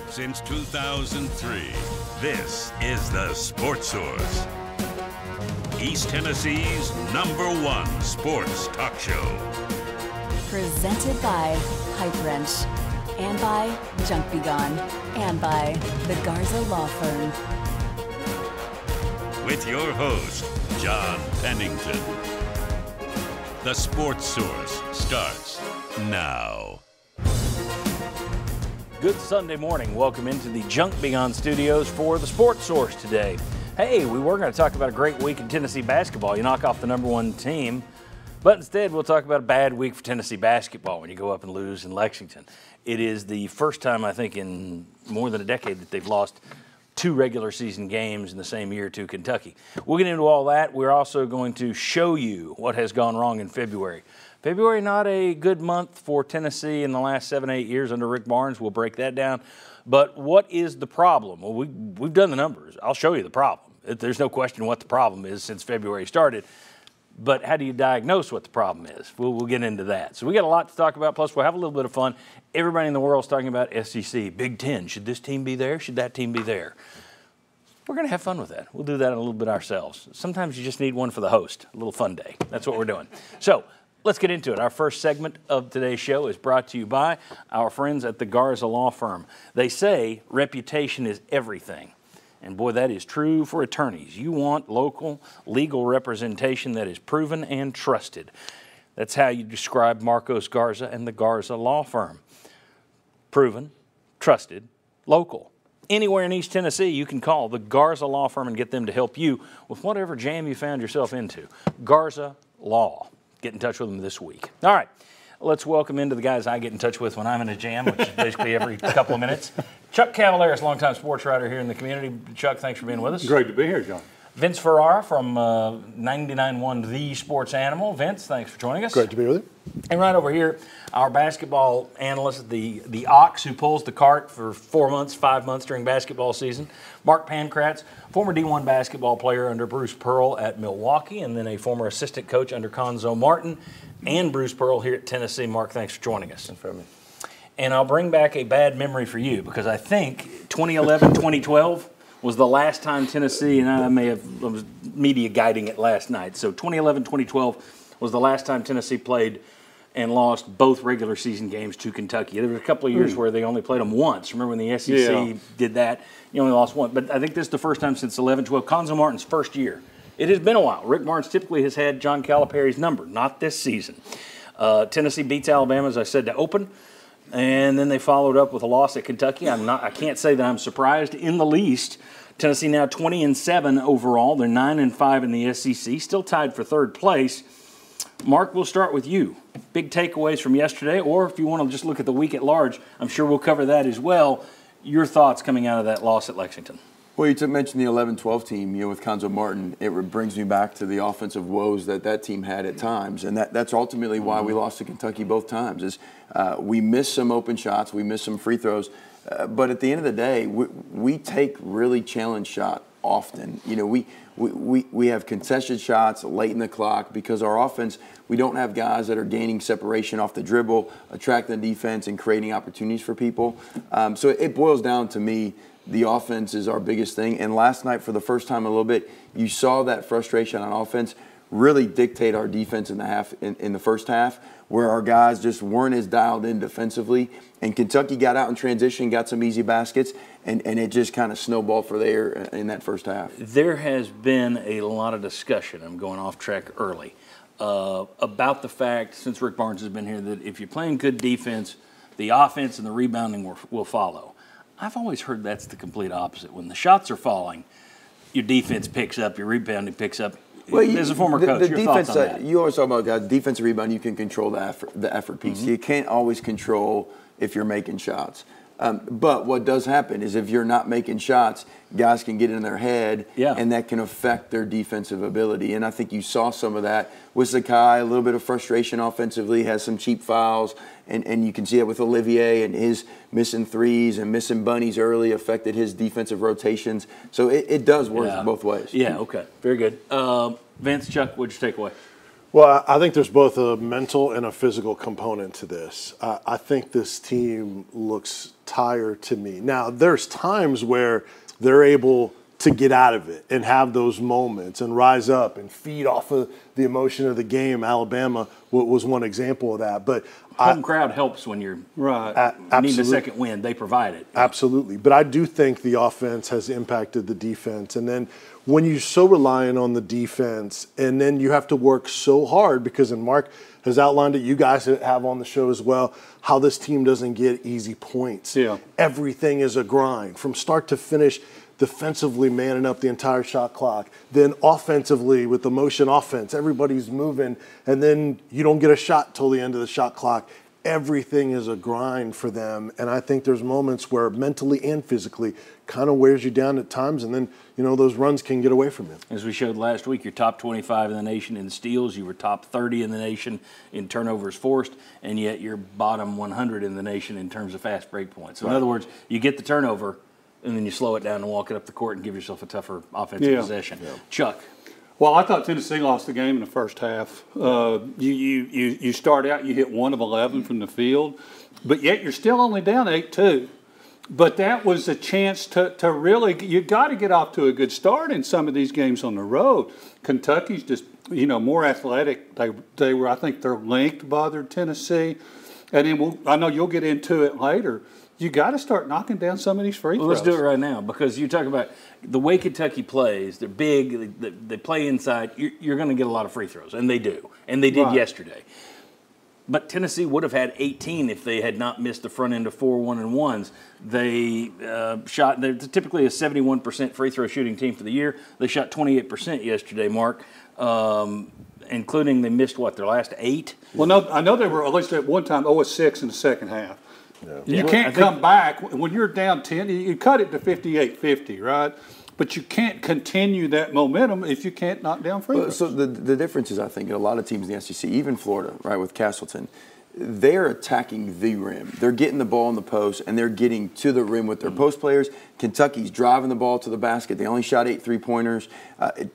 Since 2003, this is the Sports Source, East Tennessee's #1 sports talk show. Presented by Pipe Wrench, and by Junk Be Gone, and by the Garza Law Firm. With your host, John Pennington. The Sports Source starts now. Good Sunday morning. Welcome into the Junk Be Gone studios for the Sports Source today. Hey, we were going to talk about a great week in Tennessee basketball. You knock off the #1 team, but instead we'll talk about a bad week for Tennessee basketball when you go up and lose in Lexington. It is the first time, I think, in more than a decade that they've lost 2 regular season games in the same year to Kentucky. We'll get into all that. We're also going to show you what has gone wrong in February. February, not a good month for Tennessee in the last 7-8 years under Rick Barnes. We'll break that down. But what is the problem? Well, we've done the numbers. I'll show you the problem. There's no question what the problem is since February started. But how do you diagnose what the problem is? We'll get into that. So we got a lot to talk about, plus we'll have a little bit of fun. Everybody in the world is talking about SEC, Big Ten. Should this team be there? Should that team be there? We're going to have fun with that. We'll do that a little bit ourselves. Sometimes you just need one for the host, a little fun day. That's what we're doing. So let's get into it. Our first segment of today's show is brought to you by our friends at the Garza Law Firm. They say reputation is everything. And boy, that is true for attorneys. You want local legal representation that is proven and trusted. That's how you describe Marcos Garza and the Garza Law Firm. Proven, trusted, local. Anywhere in East Tennessee, you can call the Garza Law Firm and get them to help you with whatever jam you found yourself into. Garza Law. Get in touch with them this week. All right, let's welcome into the guys I get in touch with when I'm in a jam, which is basically every couple of minutes. Chuck Cavaleris, longtime sports writer here in the community. Chuck, thanks for being with us. Great to be here, John. Vince Ferrara from 99.1 The Sports Animal. Vince, thanks for joining us. Great to be with you. And right over here, our basketball analyst, the ox who pulls the cart for 4 months, 5 months during basketball season, Mark Pankratz, former D1 basketball player under Bruce Pearl at Milwaukee, and then a former assistant coach under Conzo Martin and Bruce Pearl here at Tennessee. Mark, thanks for joining us. Thanks for having me. And I'll bring back a bad memory for you because I think 2011, 2012 was the last time Tennessee, and I was media guiding it last night. So 2011, 2012 was the last time Tennessee played and lost both regular season games to Kentucky. There was a couple of years where they only played them once. Remember when the SEC did that? You only lost one. But I think this is the first time since 11, 12, Conzo Martin's first year. It has been a while. Rick Barnes typically has had John Calipari's number, not this season. Tennessee beats Alabama, as I said, to open. And then they followed up with a loss at Kentucky. I can't say that I'm surprised in the least. Tennessee now 20-7 overall. They're 9-5 in the SEC, still tied for third place. Mark, we'll start with you. Big takeaways from yesterday, or if you want to just look at the week at large, I'm sure we'll cover that as well. Your thoughts coming out of that loss at Lexington? Well, you mentioned the 11-12 team, with Conzo Martin. It brings me back to the offensive woes that team had at times, and that's ultimately why we lost to Kentucky both times. Is we missed some open shots, we missed some free throws, but at the end of the day, we take really challenged shot often. We have contested shots late in the clock because our offense, we don't have guys that are gaining separation off the dribble, attracting the defense, and creating opportunities for people. So it boils down to me. The offense is our biggest thing. And last night, for the first time in a little bit, you saw that frustration on offense really dictate our defense in the first half, where our guys just weren't as dialed in defensively. And Kentucky got out in transition, got some easy baskets, and it just kind of snowballed for there in that first half. There has been a lot of discussion, I'm going off track early, about the fact, since Rick Barnes has been here, that if you're playing good defense, the offense and the rebounding will follow. I've always heard that's the complete opposite. When the shots are falling, your defense picks up, your rebounding picks up. Well, as a former coach, your defense, thoughts on that? You always talk about guys, defensive rebound, you can control the effort piece. You can't always control if you're making shots. But what does happen is if you're not making shots, guys can get in their head, and that can affect their defensive ability. And I think you saw some of that with Zakai, a little bit of frustration offensively, has some cheap fouls, and you can see it with Olivier and his missing threes and missing bunnies early affected his defensive rotations. So it does work both ways. Yeah, okay. Very good. Vince, Chuck, what'd you take away? Well, I think there's both a mental and a physical component to this. I think this team looks tired to me. Now, there's times where they're able to get out of it and have those moments and rise up and feed off of the emotion of the game. Alabama was one example of that. But home crowd helps when you're need the second win. They provide it. Absolutely. But I do think the offense has impacted the defense. And then when you're so reliant on the defense and then you have to work so hard, because, and Mark has outlined it, you guys have on the show as well, how this team doesn't get easy points. Yeah. Everything is a grind from start to finish. Defensively manning up the entire shot clock. Then offensively with the motion offense, everybody's moving, and then you don't get a shot till the end of the shot clock. Everything is a grind for them, and I think there's moments where mentally and physically kind of wears you down at times, and then, you know, those runs can get away from you. As we showed last week, you're top 25 in the nation in steals, you were top 30 in the nation in turnovers forced, and yet you're bottom 100 in the nation in terms of fast break points. So in other words, you get the turnover, and then you slow it down and walk it up the court and give yourself a tougher offensive possession. Yeah. Chuck. Well, I thought Tennessee lost the game in the first half. You start out, you hit 1 of 11 from the field, but yet you're still only down 8-2. But that was a chance to really, you got to get off to a good start in some of these games on the road. Kentucky's just, you know, more athletic. They were, I think their length bothered Tennessee. And then I know you'll get into it later. You got to start knocking down some of these free throws. Well, let's do it right now, because you talk about the way Kentucky plays. They're big. They play inside. You're going to get a lot of free throws, and they do. And they did yesterday. But Tennessee would have had 18 if they had not missed the front end of 4 1-and-1s. They shot. They're typically a 71% free throw shooting team for the year. They shot 28% yesterday, Mark. Including they missed, their last 8? Well, no, I know they were at least at one time 0-6 in the second half. Yeah. You can't come back. When you're down 10, you cut it to 58-50, right? But you can't continue that momentum if you can't knock down free throws. So the difference is, I think, in a lot of teams in the SEC, even Florida, right, with Castleton, they're attacking the rim. They're getting the ball in the post, and they're getting to the rim with their post players. Kentucky's driving the ball to the basket. They only shot 8 3-pointers,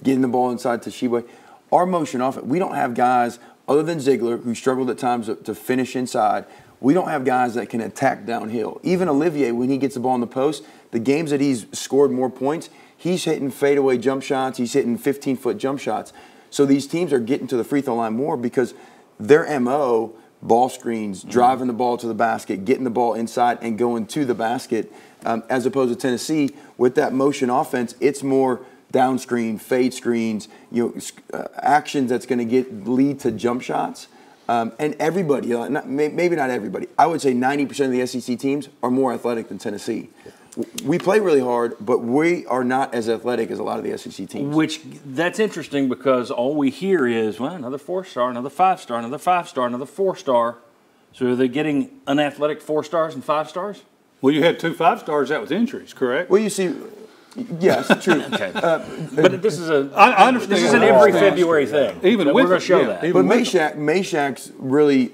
getting the ball inside to Sheboy. Our motion offense, we don't have guys other than Ziegler, who struggled at times to finish inside. We don't have guys that can attack downhill. Even Olivier, when he gets the ball in the post, the games that he's scored more points, he's hitting fadeaway jump shots. He's hitting 15-foot jump shots. So these teams are getting to the free throw line more because their MO, ball screens, driving the ball to the basket, getting the ball inside and going to the basket, as opposed to Tennessee with that motion offense, it's more down screen, fade screens, actions that's going to lead to jump shots. And everybody, maybe not everybody, I would say 90% of the SEC teams are more athletic than Tennessee. We play really hard, but we are not as athletic as a lot of the SEC teams. Which, that's interesting, because all we hear is, well, another 4-star, another 5-star, another 5-star, another 4-star. So are they getting unathletic 4-stars and 5-stars? Well, you had 2 5-stars out with injuries, correct? Well, you see, yes, true. Okay. But this is I understand. This is an every February thing. Even we're going to show that. But Meshac's really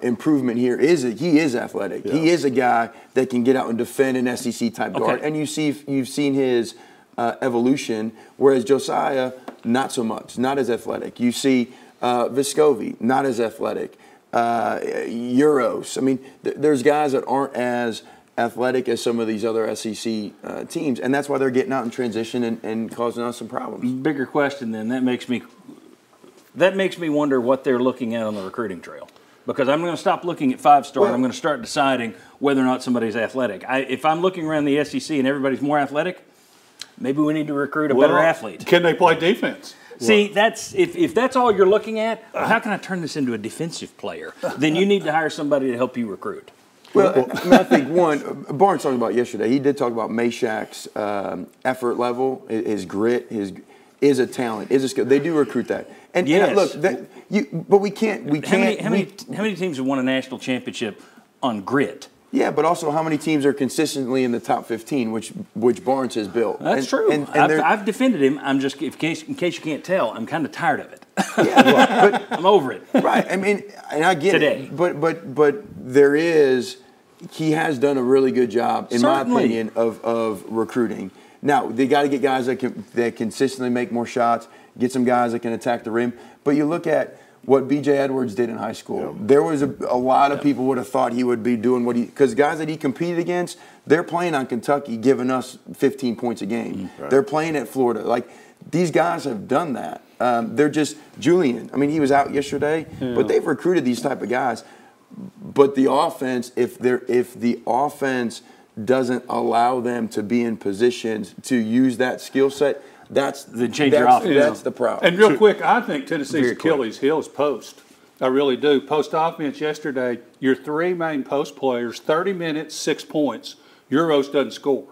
improvement here is he is athletic. Yeah. He is a guy that can get out and defend an SEC type guard. And you've seen his evolution, whereas Josiah, not so much, not as athletic. You see Vescovi, not as athletic. Euros. I mean, there's guys that aren't as athletic as some of these other SEC teams, and that's why they're getting out in transition and causing us some problems. Bigger question then, that makes me wonder what they're looking at on the recruiting trail, because I'm going to stop looking at 5-star and I'm going to start deciding whether or not somebody's athletic. If I'm looking around the SEC and everybody's more athletic, maybe we need to recruit a better athlete. Can they play defense? See, that's if that's all you're looking at, how can I turn this into a defensive player? Then you need to hire somebody to help you recruit. Well, I think Barnes talked about yesterday. He did talk about Meshac's effort level, his grit, is a talent, is a skill. They do recruit that. And look, but we can't. How many teams have won a national championship on grit? Yeah, but also how many teams are consistently in the top 15, which Barnes has built. That's true. And I've defended him. I'm just, in case you can't tell, I'm kind of tired of it. Yeah, but I'm over it. Right. I mean, and I get it. But there is, he has done a really good job, in my opinion, of recruiting. Now, they got to get guys that consistently make more shots, get some guys that can attack the rim. But you look at what B.J. Edwards did in high school. There was a lot of people would have thought he would be doing what he, because guys that he competed against, they're playing on Kentucky, giving us 15 points a game. Right. They're playing at Florida. Like, these guys have done that. They're just, Julian, I mean, he was out yesterday, but they've recruited these type of guys. But the offense, if the offense doesn't allow them to be in positions to use that skill set, that's the problem. And real quick, I think Tennessee's Achilles heel is post. I really do. Post offense yesterday, your three main post players, 30 minutes, 6 points. Euros doesn't score.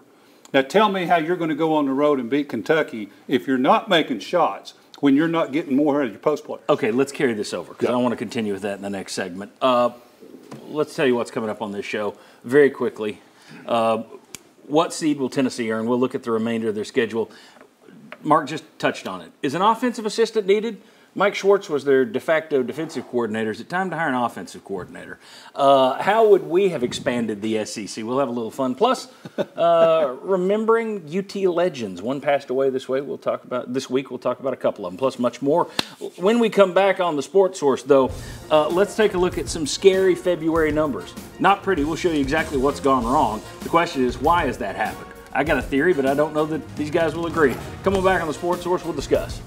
Now tell me how you're going to go on the road and beat Kentucky if you're not making shots when you're not getting more out of your post players. Okay, let's carry this over because I want to continue with that in the next segment. Let's tell you what's coming up on this show very quickly. What seed will Tennessee earn? We'll look at the remainder of their schedule. Mark just touched on it. Is an offensive assistant needed? Mike Schwartz was their de facto defensive coordinator. Is it time to hire an offensive coordinator? How would we have expanded the SEC? We'll have a little fun. Plus, remembering UT legends. One passed away this week. We'll talk about a couple of them, plus much more. When we come back on the Sports Source, though, let's take a look at some scary February numbers. Not pretty. We'll show you exactly what's gone wrong. The question is, why has that happened? I got a theory, but I don't know that these guys will agree. Come on back on the Sports Source. We'll discuss.